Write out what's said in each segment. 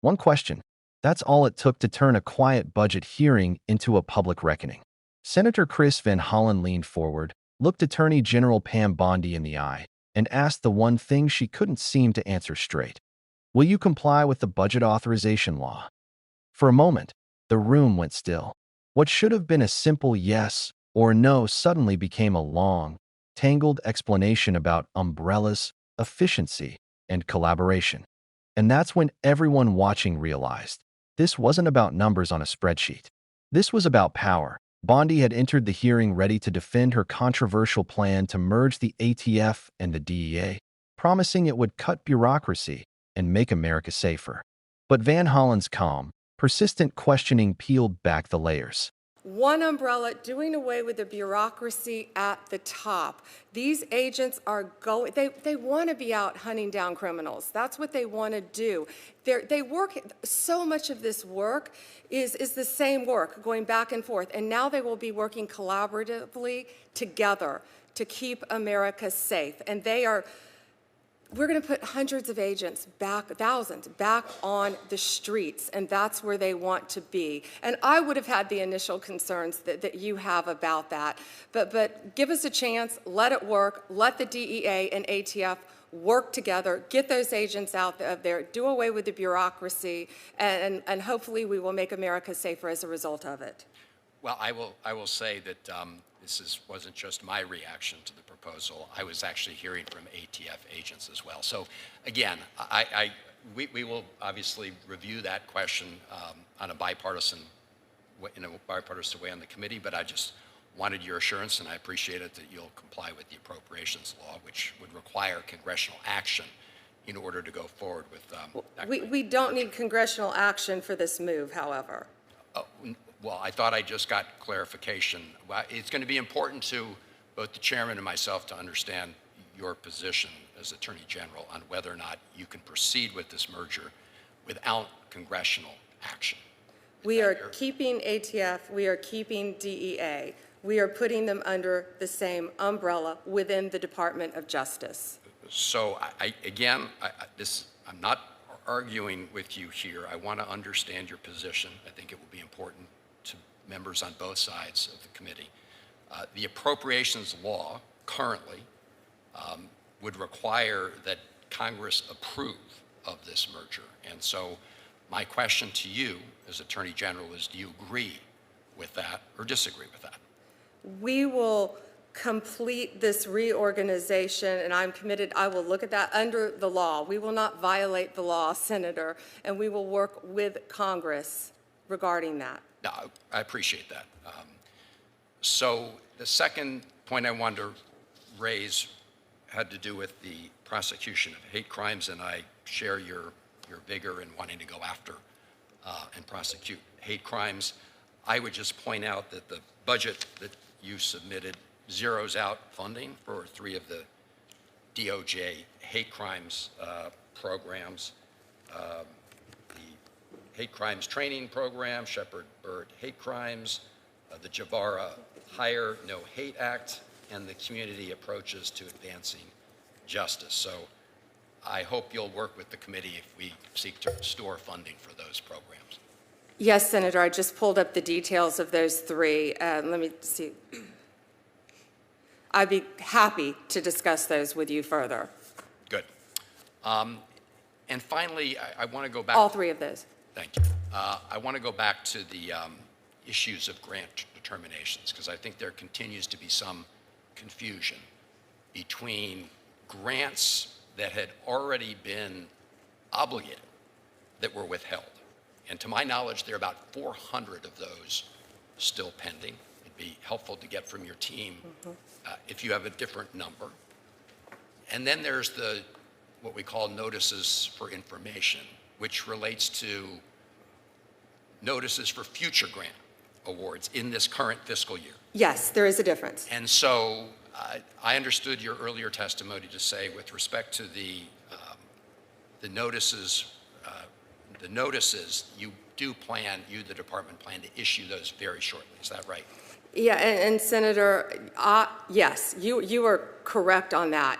One question. That's all it took to turn a quiet budget hearing into a public reckoning. Senator Chris Van Hollen leaned forward, looked Attorney General Pam Bondi in the eye, and asked the one thing she couldn't seem to answer straight. Will you comply with the budget authorization law? For a moment, the room went still. What should have been a simple yes or no suddenly became a long, tangled explanation about umbrellas, efficiency, and collaboration. And that's when everyone watching realized this wasn't about numbers on a spreadsheet. This was about power. Bondi had entered the hearing ready to defend her controversial plan to merge the ATF and the DEA, promising it would cut bureaucracy and make America safer. But Van Hollen's calm, persistent questioning peeled back the layers. One umbrella, doing away with the bureaucracy at the top. These agents are going, they want to be out hunting down criminals. That's what they want to do. They work, so much of this work is the same work, going back and forth. And now they will be working collaboratively together to keep America safe. And we're going to put hundreds of agents back, thousands, back on the streets, and that's where they want to be. And I would have had the initial concerns that you have about that. But give us a chance, let it work, let the DEA and ATF work together, get those agents out there, do away with the bureaucracy, and hopefully we will make America safer as a result of it. Well, I will say that wasn't just my reaction to the proposal. I was actually hearing from ATF agents as well. So again, we will obviously review that question in a bipartisan way on the committee, but I just wanted your assurance, and I appreciate it, that you'll comply with the appropriations law, which would require congressional action in order to go forward with that. We don't need congressional action for this move, however. Well, I thought I just got clarification. Well, it's going to be important to both the chairman and myself to understand your position as Attorney General on whether or not you can proceed with this merger without congressional action. We are keeping ATF, we are keeping DEA. We are putting them under the same umbrella within the Department of Justice. So I'm not arguing with you here. I want to understand your position. I think it will be important to members on both sides of the committee. The appropriations law currently would require that Congress approve of this merger. And so my question to you as Attorney General is, do you agree with that or disagree with that? We will complete this reorganization, and I'm committed, I will look at that under the law. We will not violate the law, Senator, and we will work with Congress regarding that. No, I appreciate that. So the second point I wanted to raise had to do with the prosecution of hate crimes, and I share your vigor in wanting to go after and prosecute hate crimes. I would just point out that the budget that you submitted zeroes out funding for 3 of the DOJ hate crimes programs, the hate crimes training program, Shepard Bird hate crimes, the Javara Hire No Hate Act, and the community approaches to advancing justice. So I hope you'll work with the committee if we seek to restore funding for those programs. Yes, Senator, I just pulled up the details of those 3. Let me see. I'd be happy to discuss those with you further. Good. And finally, I want to go back. All 3 of those. Thank you. I want to go back to the issues of grant determinations, because I think there continues to be some confusion between grants that had already been obligated that were withheld. And to my knowledge, there are about 400 of those still pending. It'd be helpful to get from your team if you have a different number. And then there's what we call notices for information, which relates to notices for future grant awards in this current fiscal year. Yes, there is a difference. And so I understood your earlier testimony to say, with respect to the notices, the department plan to issue those very shortly. Is that right? Yeah, and Senator, yes, you are correct on that.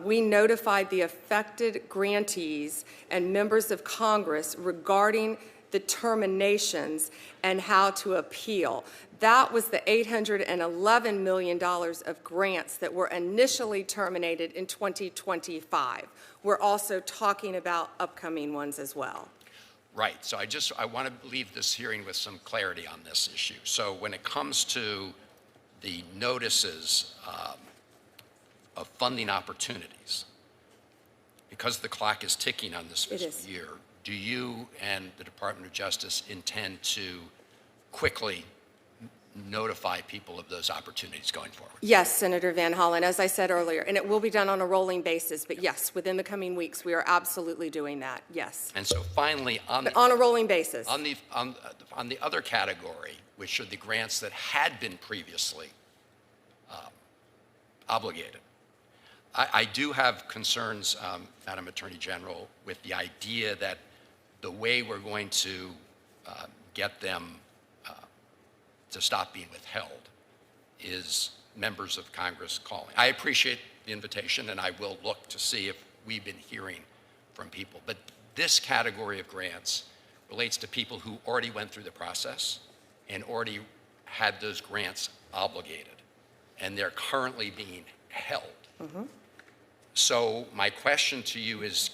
We notified the affected grantees and members of Congress regarding the terminations and how to appeal. That was the $811 million of grants that were initially terminated in 2025. We're also talking about upcoming ones as well. Right. So I want to leave this hearing with some clarity on this issue. So when it comes to the notices of funding opportunities, because the clock is ticking on this fiscal year, do you and the Department of Justice intend to quickly notify people of those opportunities going forward? Yes, Senator Van Hollen, as I said earlier, and it will be done on a rolling basis, but yes, within the coming weeks, we are absolutely doing that, yes. And so finally, on a rolling basis. On the other category, which are the grants that had been previously obligated, I do have concerns, Madam Attorney General, with the idea that the way we're going to get them to stop being withheld is members of Congress calling. I appreciate the invitation, and I will look to see if we've been hearing from people. But this category of grants relates to people who already went through the process and already had those grants obligated, and they're currently being held. Mm-hmm. So my question to you is,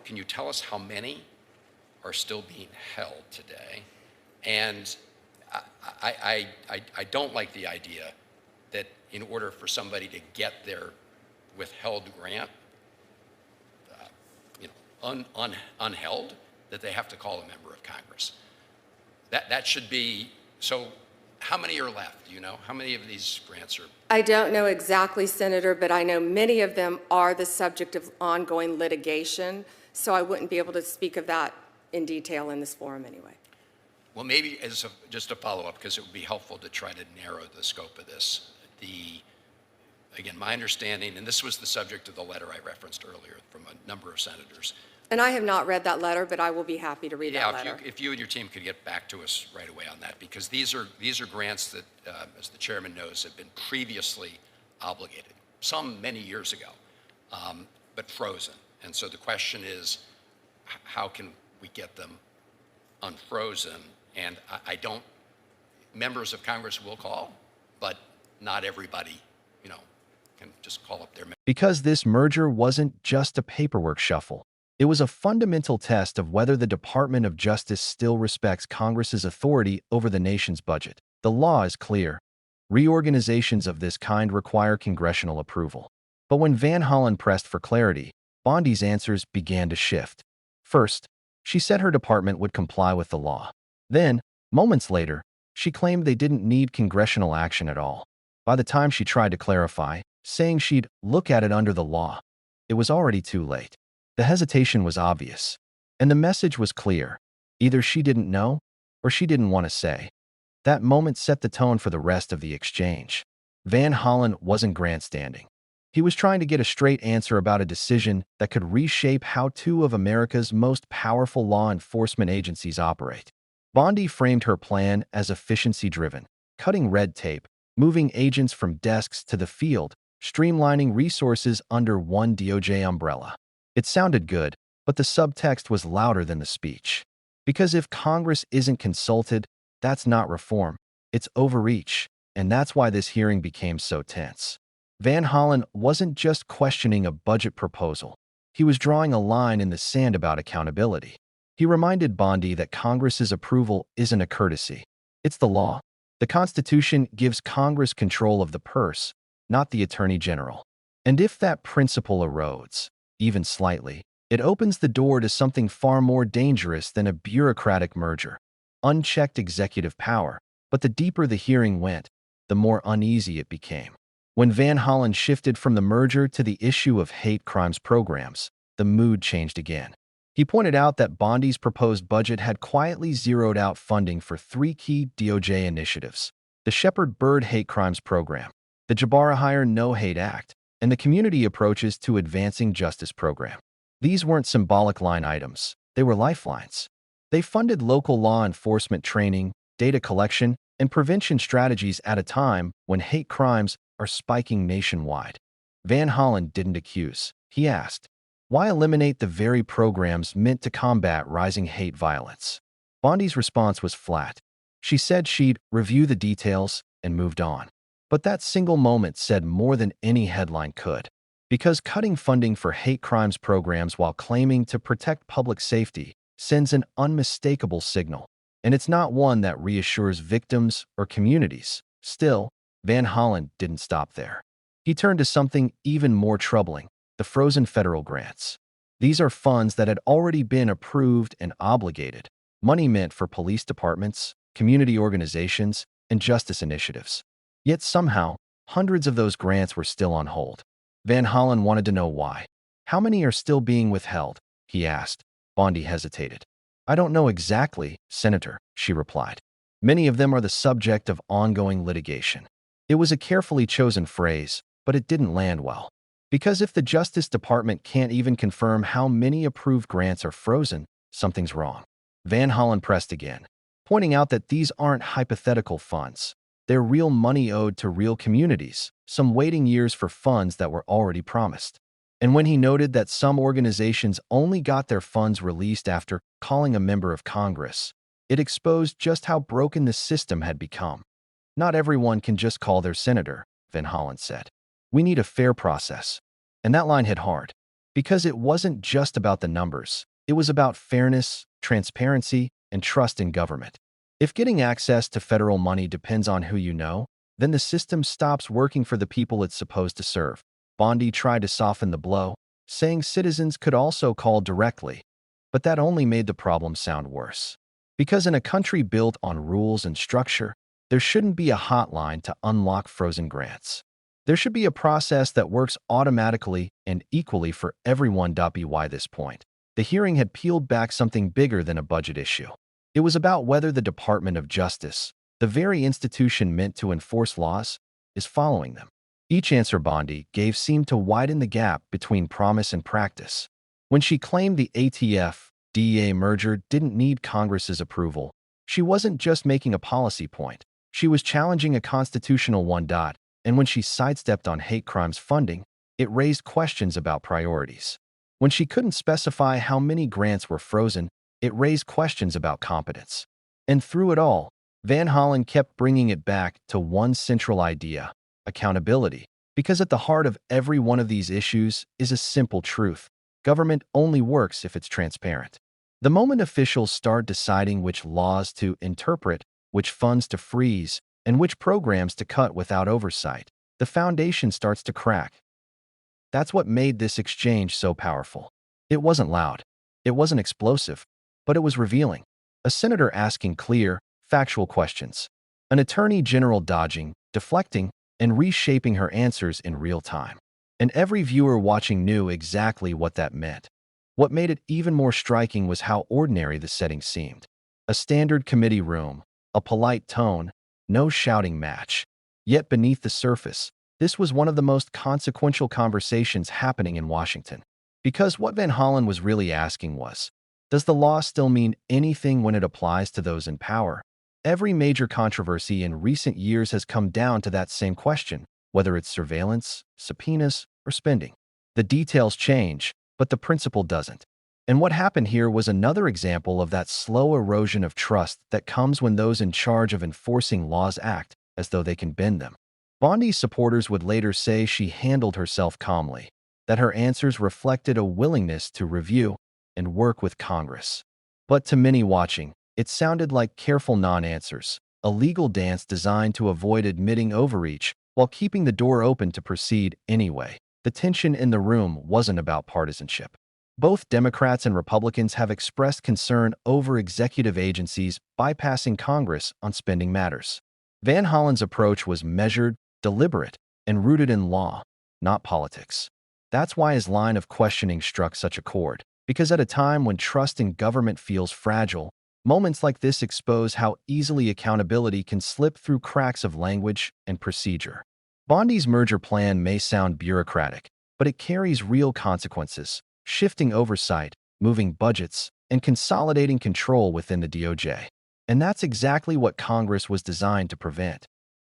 can you tell us how many are still being held today? And I don't like the idea that in order for somebody to get their withheld grant, unheld, that they have to call a member of Congress. That should be, so how many are left? Do you know? How many of these grants are? I don't know exactly, Senator, but I know many of them are the subject of ongoing litigation, so I wouldn't be able to speak of that in detail in this forum anyway. Well, maybe just a follow-up, because it would be helpful to try to narrow the scope of this. Again, my understanding, and this was the subject of the letter I referenced earlier from a number of senators. And I have not read that letter, but I will be happy to read that letter. If you and your team could get back to us right away on that, because these are grants that, as the chairman knows, have been previously obligated, some many years ago, but frozen. And so the question is, how can we get them unfrozen? And members of Congress will call, but not everybody, can just call up their. Because this merger wasn't just a paperwork shuffle. It was a fundamental test of whether the Department of Justice still respects Congress's authority over the nation's budget. The law is clear. Reorganizations of this kind require congressional approval. But when Van Hollen pressed for clarity, Bondi's answers began to shift. First, she said her department would comply with the law. Then, moments later, she claimed they didn't need congressional action at all. By the time she tried to clarify, saying she'd look at it under the law, it was already too late. The hesitation was obvious, and the message was clear. Either she didn't know, or she didn't want to say. That moment set the tone for the rest of the exchange. Van Hollen wasn't grandstanding. He was trying to get a straight answer about a decision that could reshape how two of America's most powerful law enforcement agencies operate. Bondi framed her plan as efficiency-driven, cutting red tape, moving agents from desks to the field, streamlining resources under one DOJ umbrella. It sounded good, but the subtext was louder than the speech. Because if Congress isn't consulted, that's not reform, it's overreach, and that's why this hearing became so tense. Van Hollen wasn't just questioning a budget proposal. He was drawing a line in the sand about accountability. He reminded Bondi that Congress's approval isn't a courtesy. It's the law. The Constitution gives Congress control of the purse, not the Attorney General. And if that principle erodes, even slightly, it opens the door to something far more dangerous than a bureaucratic merger. Unchecked executive power. But the deeper the hearing went, the more uneasy it became. When Van Hollen shifted from the merger to the issue of hate crimes programs, the mood changed again. He pointed out that Bondi's proposed budget had quietly zeroed out funding for three key DOJ initiatives: the Shepard Bird Hate Crimes Program, the Jabara Hire No Hate Act, and the Community Approaches to Advancing Justice Program. These weren't symbolic line items, they were lifelines. They funded local law enforcement training, data collection, and prevention strategies at a time when hate crimes are spiking nationwide. Van Hollen didn't accuse. He asked, why eliminate the very programs meant to combat rising hate violence? Bondi's response was flat. She said she'd review the details and moved on. But that single moment said more than any headline could. Because cutting funding for hate crimes programs while claiming to protect public safety sends an unmistakable signal, and it's not one that reassures victims or communities. Still, Van Hollen didn't stop there. He turned to something even more troubling: the frozen federal grants. These are funds that had already been approved and obligated, money meant for police departments, community organizations, and justice initiatives. Yet somehow, hundreds of those grants were still on hold. Van Hollen wanted to know why. How many are still being withheld? He asked. Bondi hesitated. I don't know exactly, Senator, she replied. Many of them are the subject of ongoing litigation. It was a carefully chosen phrase, but it didn't land well. Because if the Justice Department can't even confirm how many approved grants are frozen, something's wrong. Van Hollen pressed again, pointing out that these aren't hypothetical funds. They're real money owed to real communities, some waiting years for funds that were already promised. And when he noted that some organizations only got their funds released after calling a member of Congress, it exposed just how broken the system had become. Not everyone can just call their senator, Van Hollen said. We need a fair process. And that line hit hard. Because it wasn't just about the numbers. It was about fairness, transparency, and trust in government. If getting access to federal money depends on who you know, then the system stops working for the people it's supposed to serve. Bondi tried to soften the blow, saying citizens could also call directly. But that only made the problem sound worse. Because in a country built on rules and structure, there shouldn't be a hotline to unlock frozen grants. There should be a process that works automatically and equally for everyone. By this point, the hearing had peeled back something bigger than a budget issue. It was about whether the Department of Justice, the very institution meant to enforce laws, is following them. Each answer Bondi gave seemed to widen the gap between promise and practice. When she claimed the ATF-DEA merger didn't need Congress's approval, she wasn't just making a policy point. She was challenging a constitutional one. And when she sidestepped on hate crimes funding, it raised questions about priorities. When she couldn't specify how many grants were frozen, it raised questions about competence. And through it all, Van Hollen kept bringing it back to one central idea: accountability. Because at the heart of every one of these issues is a simple truth: government only works if it's transparent. The moment officials start deciding which laws to interpret, which funds to freeze, and which programs to cut without oversight, the foundation starts to crack. That's what made this exchange so powerful. It wasn't loud. It wasn't explosive. But it was revealing. A senator asking clear, factual questions. An attorney general dodging, deflecting, and reshaping her answers in real time. And every viewer watching knew exactly what that meant. What made it even more striking was how ordinary the setting seemed. A standard committee room, a polite tone, no shouting match. Yet beneath the surface, this was one of the most consequential conversations happening in Washington. Because what Van Hollen was really asking was, does the law still mean anything when it applies to those in power? Every major controversy in recent years has come down to that same question, whether it's surveillance, subpoenas, or spending. The details change, but the principle doesn't. And what happened here was another example of that slow erosion of trust that comes when those in charge of enforcing laws act as though they can bend them. Bondi's supporters would later say she handled herself calmly, that her answers reflected a willingness to review and work with Congress. But to many watching, it sounded like careful non-answers, a legal dance designed to avoid admitting overreach while keeping the door open to proceed anyway. The tension in the room wasn't about partisanship. Both Democrats and Republicans have expressed concern over executive agencies bypassing Congress on spending matters. Van Hollen's approach was measured, deliberate, and rooted in law, not politics. That's why his line of questioning struck such a chord. Because at a time when trust in government feels fragile, moments like this expose how easily accountability can slip through cracks of language and procedure. Bondi's merger plan may sound bureaucratic, but it carries real consequences: shifting oversight, moving budgets, and consolidating control within the DOJ. And that's exactly what Congress was designed to prevent.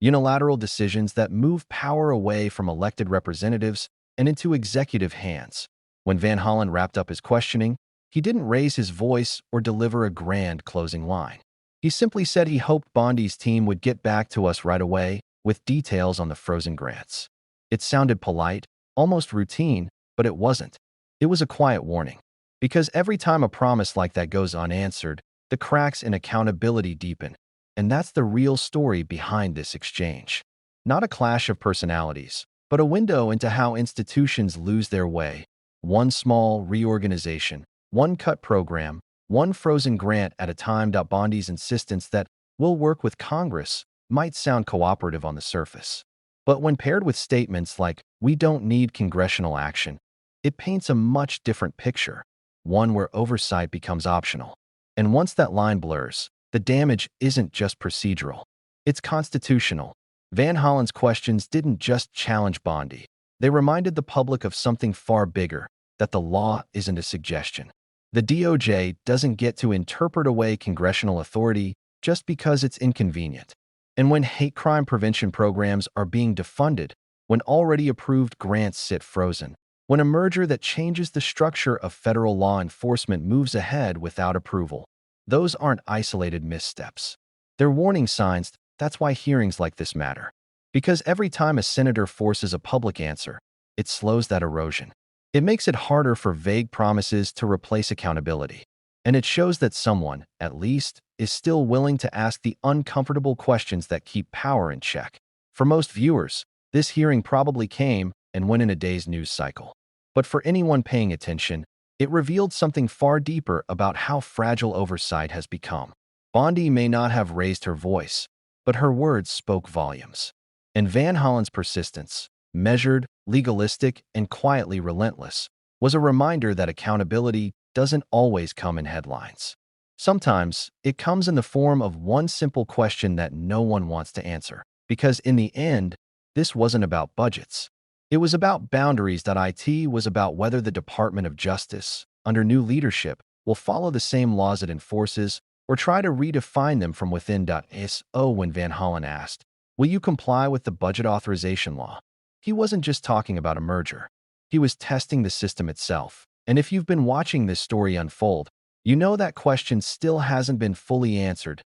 Unilateral decisions that move power away from elected representatives and into executive hands. When Van Hollen wrapped up his questioning, he didn't raise his voice or deliver a grand closing line. He simply said he hoped Bondi's team would get back to us right away with details on the frozen grants. It sounded polite, almost routine, but it wasn't. It was a quiet warning. Because every time a promise like that goes unanswered, the cracks in accountability deepen. And that's the real story behind this exchange. Not a clash of personalities, but a window into how institutions lose their way. One small reorganization, one cut program, one frozen grant at a time. Bondi's insistence that we'll work with Congress might sound cooperative on the surface. But when paired with statements like, we don't need congressional action, it paints a much different picture, one where oversight becomes optional. And once that line blurs, the damage isn't just procedural. It's constitutional. Van Hollen's questions didn't just challenge Bondi. They reminded the public of something far bigger, that the law isn't a suggestion. The DOJ doesn't get to interpret away congressional authority just because it's inconvenient. And when hate crime prevention programs are being defunded, when already approved grants sit frozen, when a merger that changes the structure of federal law enforcement moves ahead without approval, those aren't isolated missteps. They're warning signs. That's why hearings like this matter. Because every time a senator forces a public answer, it slows that erosion. It makes it harder for vague promises to replace accountability. And it shows that someone, at least, is still willing to ask the uncomfortable questions that keep power in check. For most viewers, this hearing probably came and went in a day's news cycle. But for anyone paying attention, it revealed something far deeper about how fragile oversight has become. Bondi may not have raised her voice, but her words spoke volumes. And Van Hollen's persistence, measured, legalistic, and quietly relentless, was a reminder that accountability doesn't always come in headlines. Sometimes, it comes in the form of one simple question that no one wants to answer. Because in the end, this wasn't about budgets. It was about boundaries. It was about whether the Department of Justice, under new leadership, will follow the same laws it enforces or try to redefine them from within. When Van Hollen asked, will you comply with the budget authorization law? He wasn't just talking about a merger. He was testing the system itself. And if you've been watching this story unfold, you know that question still hasn't been fully answered.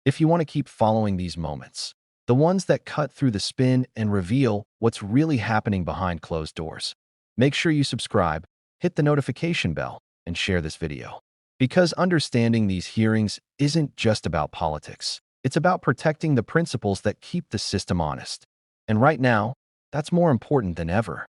If you want to keep following these moments, the ones that cut through the spin and reveal what's really happening behind closed doors, make sure you subscribe, hit the notification bell, and share this video. Because understanding these hearings isn't just about politics. It's about protecting the principles that keep the system honest. And right now, that's more important than ever.